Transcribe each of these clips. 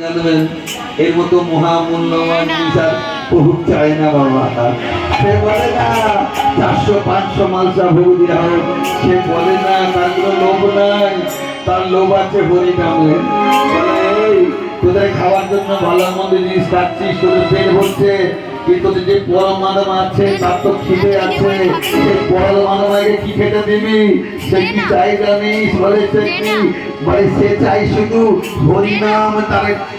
এর মতো মহামূল্যবান বিচার বহু চায় না বাবা। সে বলে না 400-500 মালসা ভোগ দেওয়া হোক, সে বলে না তার কোনো লোভ নাই, তার লোভ আছে হরি নামে। তোদের খাওয়ার জন্য ভালো মন্দ জিনিস খাচ্ছিস, তোদের পেট ভরছে, কিন্তু যে পরম মানব আছে তার তো খিদে আছে। সে পরম মানবকে কি খেতে দিবি? সে কি চাই জানিস? বলেছে কি বলে সে চাই শুধু হরিনাম,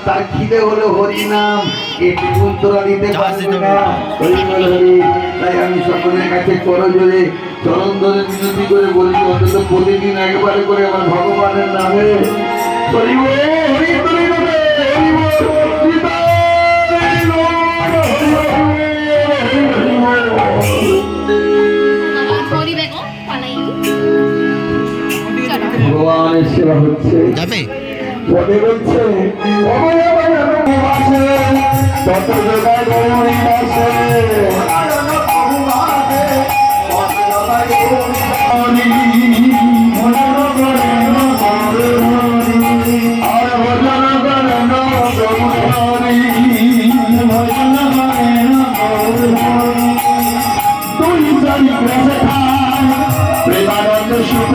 তার খিদে হলো হরিনাম। এটুকু তোরা দিতে পারবি না। হরি বল হরি। তাই আমি সকলের কাছে করজোড়ে চরণ ধরে বিনতি করে বলছি, অন্তত প্রতিদিন একবার করে আমার ভগবানের নামে হরি বল হরি হরি ভগবানের সেবা হচ্ছে। পদে বলছে তত জোগায় গৌরী দাসে প্রেমানন্দ সুখ